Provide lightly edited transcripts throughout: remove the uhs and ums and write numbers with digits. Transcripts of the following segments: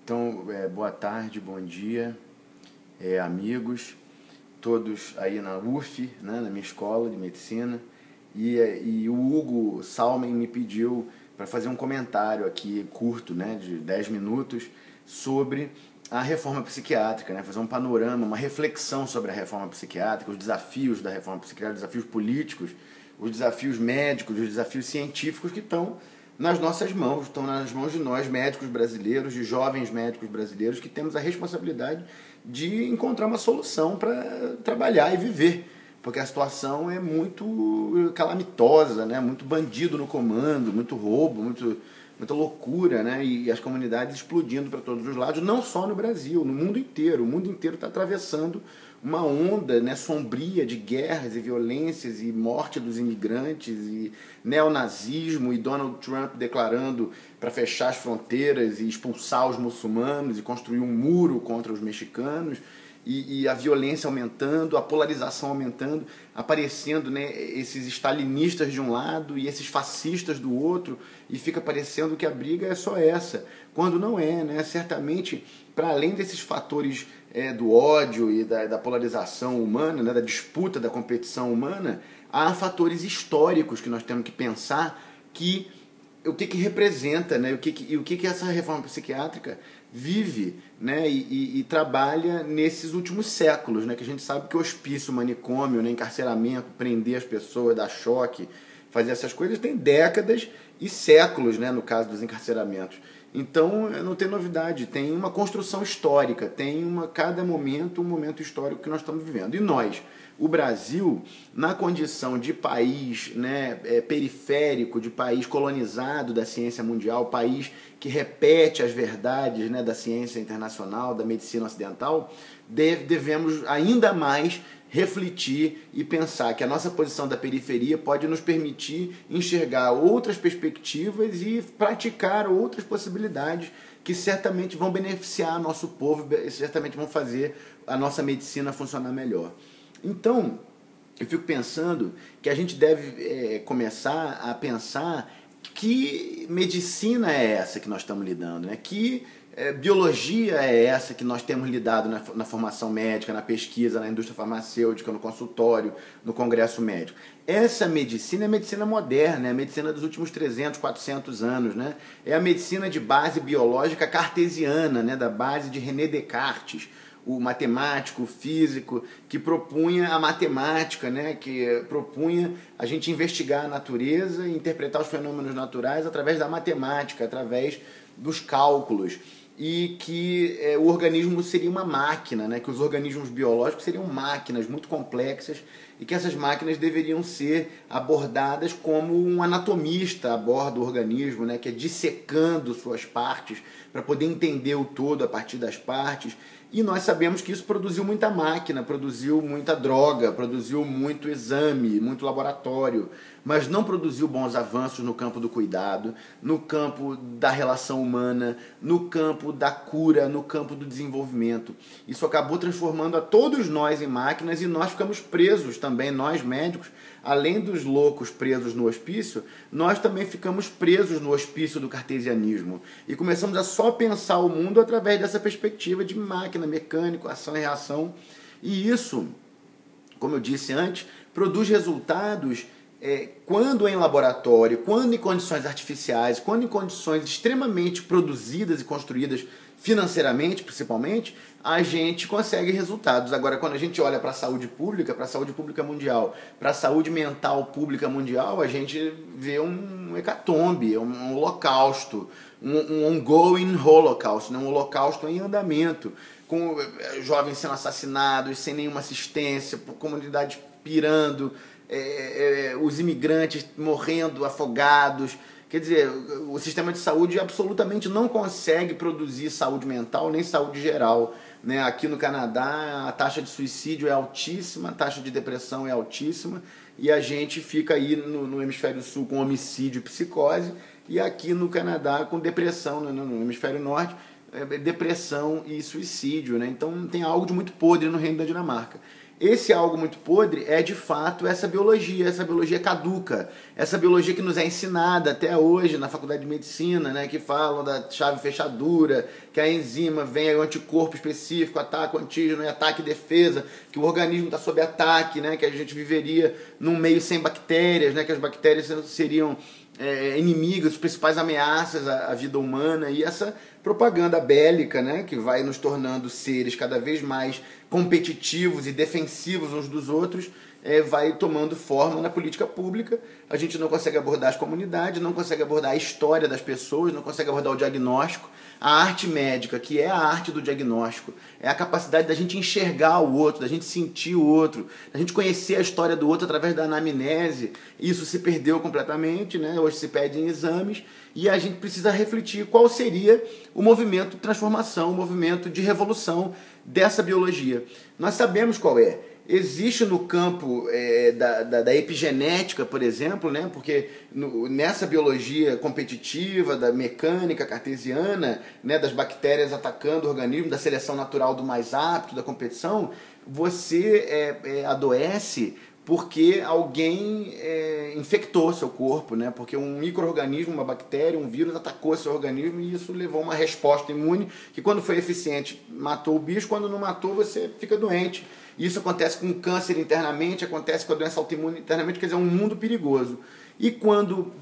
Então, boa tarde, bom dia, amigos, todos aí na UF, né, na minha escola de medicina, e o Hugo Salmen me pediu para fazer um comentário aqui curto, né, de 10 minutos, sobre a reforma psiquiátrica, né, fazer um panorama, uma reflexão sobre a reforma psiquiátrica, os desafios da reforma psiquiátrica, os desafios políticos, os desafios médicos, os desafios científicos que estão nas nossas mãos, estão nas mãos de nós, médicos brasileiros, de jovens médicos brasileiros, que temos a responsabilidade de encontrar uma solução para trabalhar e viver, porque a situação é muito calamitosa, né? Muito bandido no comando, muito roubo, muita loucura, né? E as comunidades explodindo para todos os lados, não só no Brasil, no mundo inteiro. O mundo inteiro está atravessando uma onda, né, sombria de guerras e violências e morte dos imigrantes e neonazismo e Donald Trump declarando para fechar as fronteiras e expulsar os muçulmanos e construir um muro contra os mexicanos e a violência aumentando, a polarização aumentando, aparecendo, né, esses stalinistas de um lado e esses fascistas do outro, e fica parecendo que a briga é só essa, quando não é, né? Certamente, para além desses fatores do ódio e da polarização humana, né, da disputa, da competição humana, há fatores históricos que nós temos que pensar o que representa, né, o que essa reforma psiquiátrica vive, né, e trabalha nesses últimos séculos, né, que a gente sabe que hospício, manicômio, né, encarceramento, prender as pessoas, dar choque, fazer essas coisas tem décadas e séculos, né, no caso dos encarceramentos. Então não tem novidade, tem uma construção histórica, tem cada momento um momento histórico que nós estamos vivendo. E nós, o Brasil, na condição de país, né, periférico, de país colonizado da ciência mundial, país que repete as verdades, né, da ciência internacional, da medicina ocidental, devemos ainda mais refletir e pensar que a nossa posição da periferia pode nos permitir enxergar outras perspectivas e praticar outras possibilidades que certamente vão beneficiar nosso povo, certamente vão fazer a nossa medicina funcionar melhor. Então, eu fico pensando que a gente deve começar a pensar que medicina é essa que nós estamos lidando, né? Que biologia é essa que nós temos lidado na formação médica, na pesquisa, na indústria farmacêutica, no consultório, no congresso médico. Essa medicina é a medicina moderna, é a medicina dos últimos 300, 400 anos, né? É a medicina de base biológica cartesiana, né? Da base de René Descartes, o matemático, o físico, que propunha a matemática, né? Que propunha a gente investigar a natureza e interpretar os fenômenos naturais através da matemática, através dos cálculos, e que o organismo seria uma máquina, né? Que os organismos biológicos seriam máquinas muito complexas e que essas máquinas deveriam ser abordadas como um anatomista aborda o organismo, né? Que é dissecando suas partes para poder entender o todo a partir das partes. E nós sabemos que isso produziu muita máquina, produziu muita droga, produziu muito exame, muito laboratório, mas não produziu bons avanços no campo do cuidado, no campo da relação humana, no campo da cura, no campo do desenvolvimento. Isso acabou transformando a todos nós em máquinas e nós ficamos presos também, nós médicos, além dos loucos presos no hospício, nós também ficamos presos no hospício do cartesianismo e começamos a só pensar o mundo através dessa perspectiva de máquina, mecânico, ação e reação. E isso, como eu disse antes, produz resultados quando em laboratório, quando em condições artificiais, quando em condições extremamente produzidas e construídas financeiramente, principalmente, a gente consegue resultados. Agora, quando a gente olha para a saúde pública mundial, para a saúde mental pública mundial, a gente vê um hecatombe, um holocausto, um ongoing holocaust, né? Um holocausto em andamento, com jovens sendo assassinados, sem nenhuma assistência, comunidades pirando, os imigrantes morrendo afogados. Quer dizer, o sistema de saúde absolutamente não consegue produzir saúde mental nem saúde geral, né? Aqui no Canadá a taxa de suicídio é altíssima, a taxa de depressão é altíssima, e a gente fica aí no hemisfério sul com homicídio e psicose, e aqui no Canadá com depressão, no hemisfério norte, depressão e suicídio, né? Então tem algo de muito podre no reino da Dinamarca. esse algo muito podre é de fato essa biologia caduca, essa biologia que nos é ensinada até hoje na faculdade de medicina, né, que falam da chave fechadura, que a enzima vem o anticorpo específico, ataque o antígeno, ataque e defesa, que o organismo está sob ataque, né, que a gente viveria num meio sem bactérias, né, que as bactérias seriam inimigas, as principais ameaças à vida humana, e essa propaganda bélica, né, que vai nos tornando seres cada vez mais competitivos e defensivos uns dos outros, vai tomando forma na política pública. A gente não consegue abordar as comunidades, não consegue abordar a história das pessoas, não consegue abordar o diagnóstico. A arte médica, que é a arte do diagnóstico, é a capacidade da gente enxergar o outro, da gente sentir o outro, da gente conhecer a história do outro através da anamnese. Isso se perdeu completamente, né? Hoje se pede em exames, e a gente precisa refletir qual seria o movimento de transformação, o movimento de revolução dessa biologia. Nós sabemos qual é. Existe no campo da epigenética, por exemplo, né? Porque nessa biologia competitiva, da mecânica cartesiana, né? Das bactérias atacando o organismo, da seleção natural do mais apto, da competição, você adoece porque alguém infectou seu corpo, né? Porque um micro-organismo, uma bactéria, um vírus atacou seu organismo, e isso levou a uma resposta imune que, quando foi eficiente, matou o bicho; quando não matou, você fica doente. Isso acontece com câncer internamente, acontece com a doença autoimune internamente, quer dizer, é um mundo perigoso. E quando,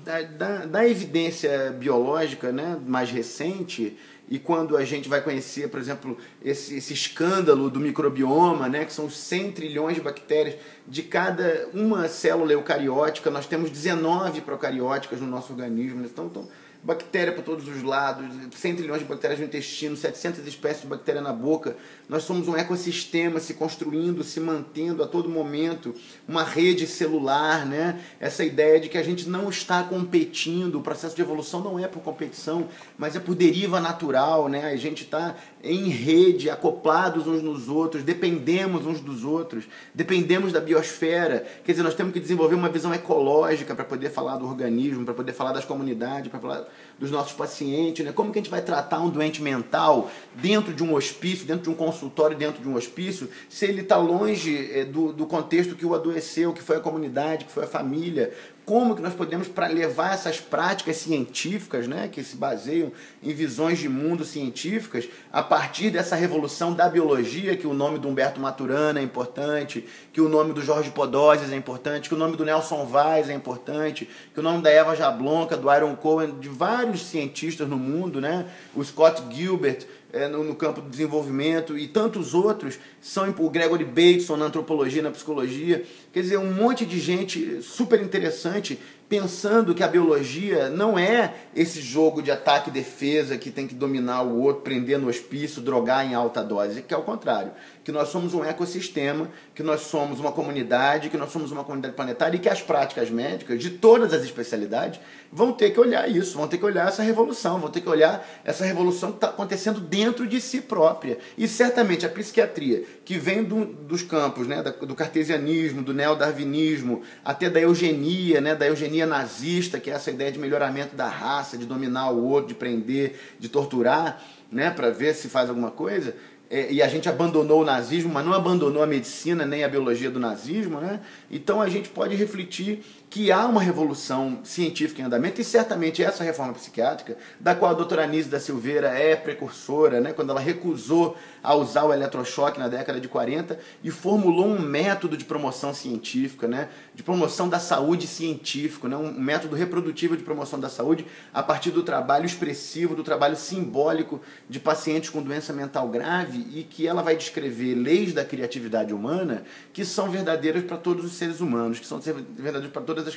da evidência biológica, né, mais recente, e quando a gente vai conhecer, por exemplo, esse escândalo do microbioma, né, que são 100 trilhões de bactérias, de cada uma célula eucariótica, nós temos 19 procarióticas no nosso organismo. Então bactéria por todos os lados, 100 trilhões de bactérias no intestino, 700 espécies de bactéria na boca. Nós somos um ecossistema se construindo, se mantendo a todo momento, uma rede celular, né? Essa ideia de que a gente não está competindo, o processo de evolução não é por competição, mas é por deriva natural, né? A gente está em rede, acoplados uns nos outros, dependemos uns dos outros, dependemos da biosfera. Quer dizer, nós temos que desenvolver uma visão ecológica para poder falar do organismo, para poder falar das comunidades, para falar dos nossos pacientes, né? Como que a gente vai tratar um doente mental dentro de um hospício, dentro de um consultório, dentro de um hospício, se ele está longe do contexto que o adoeceu, que foi a comunidade, que foi a família? Como que nós podemos, para levar essas práticas científicas, né, que se baseiam em visões de mundo científicas, a partir dessa revolução da biologia, que o nome do Humberto Maturana é importante, que o nome do Jorge Podósio é importante, que o nome do Nelson Vaz é importante, que o nome da Eva Jablonka, do Aaron Cohen, de vários cientistas no mundo, né, o Scott Gilbert, no campo do desenvolvimento, e tantos outros, são o Gregory Bateson na antropologia, na psicologia. Quer dizer, um monte de gente super interessante pensando que a biologia não é esse jogo de ataque e defesa que tem que dominar o outro, prender no hospício, drogar em alta dose, que é o contrário, que nós somos um ecossistema, que nós somos uma comunidade, que nós somos uma comunidade planetária, e que as práticas médicas de todas as especialidades vão ter que olhar isso, vão ter que olhar essa revolução, vão ter que olhar essa revolução que está acontecendo dentro de si própria. E certamente a psiquiatria, que vem dos campos, né, do cartesianismo, do neodarwinismo, até da eugenia, né, da eugenia nazista, que é essa ideia de melhoramento da raça, de dominar o outro, de prender, de torturar, né, para ver se faz alguma coisa. E a gente abandonou o nazismo, mas não abandonou a medicina nem a biologia do nazismo, né? Então a gente pode refletir que há uma revolução científica em andamento, e certamente essa reforma psiquiátrica, da qual a doutora Anísia da Silveira é precursora, né? Quando ela recusou a usar o eletrochoque na década de 40 e formulou um método de promoção científica, né? De promoção da saúde científico, né? Um método reprodutivo de promoção da saúde a partir do trabalho expressivo, do trabalho simbólico de pacientes com doença mental grave, e que ela vai descrever leis da criatividade humana que são verdadeiras para todos os seres humanos, que são verdadeiras para todas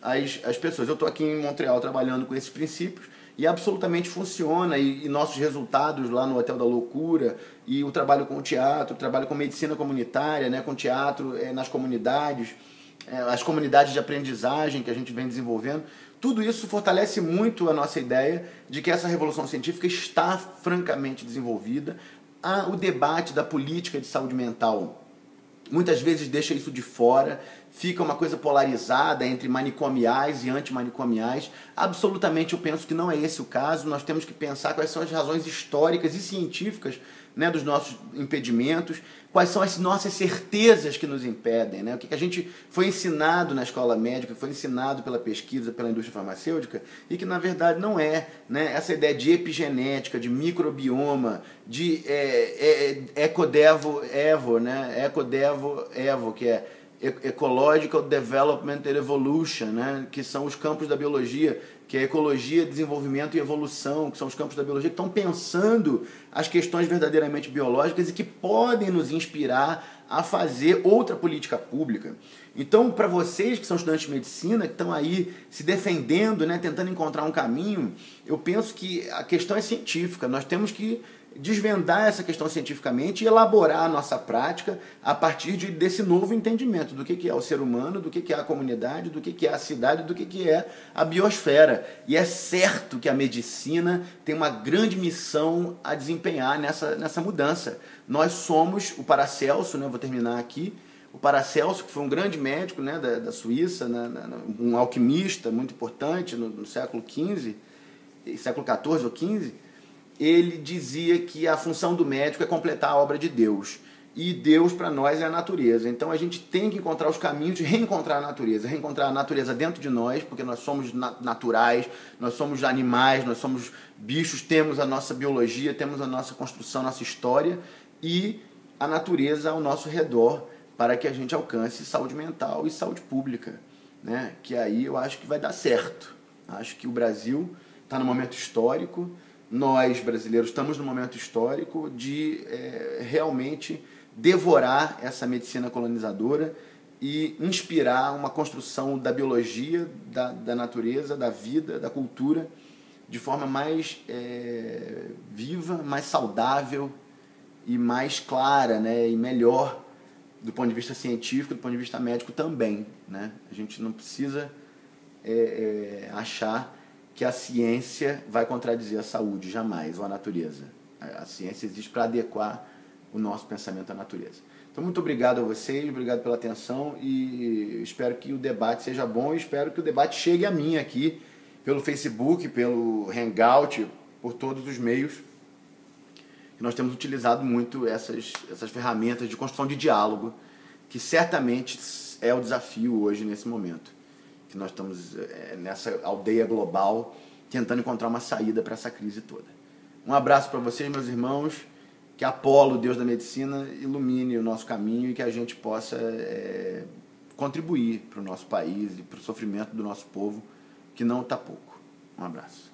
as pessoas. Eu estou aqui em Montreal trabalhando com esses princípios e absolutamente funciona, e nossos resultados lá no Hotel da Loucura, e o trabalho com o teatro, o trabalho com medicina comunitária, né, com teatro nas comunidades, as comunidades de aprendizagem que a gente vem desenvolvendo, tudo isso fortalece muito a nossa ideia de que essa revolução científica está francamente desenvolvida. O debate da política de saúde mental muitas vezes deixa isso de fora, fica uma coisa polarizada entre manicomiais e antimanicomiais. Absolutamente eu penso que não é esse o caso. Nós temos que pensar quais são as razões históricas e científicas, né, dos nossos impedimentos, quais são as nossas certezas que nos impedem, né? O que a gente foi ensinado na escola médica, foi ensinado pela pesquisa, pela indústria farmacêutica, e que na verdade não é, né? Essa ideia de epigenética, de microbioma, de ecodevo-evo, né? Ecodevo-evo, que é Ecological Development and Evolution, né? Que são os campos da biologia, que é ecologia, desenvolvimento e evolução, que são os campos da biologia que estão pensando as questões verdadeiramente biológicas e que podem nos inspirar a fazer outra política pública. Então, para vocês que são estudantes de medicina, que estão aí se defendendo, né, tentando encontrar um caminho, eu penso que a questão é científica. Nós temos que desvendar essa questão cientificamente e elaborar a nossa prática a partir desse novo entendimento do que é o ser humano, do que é a comunidade, do que é a cidade, do que é a biosfera. E é certo que a medicina tem uma grande missão a desempenhar nessa mudança. Nós somos o Paracelso, né, vou terminar aqui, o Paracelso, que foi um grande médico, né, da Suíça, um alquimista muito importante no século XV, século XIV ou XV, ele dizia que a função do médico é completar a obra de Deus. E Deus, para nós, é a natureza. Então a gente tem que encontrar os caminhos de reencontrar a natureza dentro de nós, porque nós somos naturais, nós somos animais, nós somos bichos, temos a nossa biologia, temos a nossa construção, a nossa história, e a natureza ao nosso redor, para que a gente alcance saúde mental e saúde pública, né? Que aí eu acho que vai dar certo. Acho que o Brasil está num momento histórico. Nós, brasileiros, estamos num momento histórico de realmente devorar essa medicina colonizadora e inspirar uma construção da biologia, da natureza, da vida, da cultura, de forma mais viva, mais saudável e mais clara, né, e melhor do ponto de vista científico, do ponto de vista médico também, né? A gente não precisa achar que a ciência vai contradizer a saúde, jamais, ou a natureza. A ciência existe para adequar o nosso pensamento à natureza. Então, muito obrigado a vocês, obrigado pela atenção e espero que o debate seja bom e espero que o debate chegue a mim aqui, pelo Facebook, pelo Hangout, por todos os meios. E nós temos utilizado muito essas ferramentas de construção de diálogo, que certamente é o desafio hoje, nesse momento. Que nós estamos nessa aldeia global tentando encontrar uma saída para essa crise toda. Um abraço para vocês, meus irmãos, que Apolo, Deus da medicina, ilumine o nosso caminho e que a gente possa contribuir para o nosso país e para o sofrimento do nosso povo, que não está pouco. Um abraço.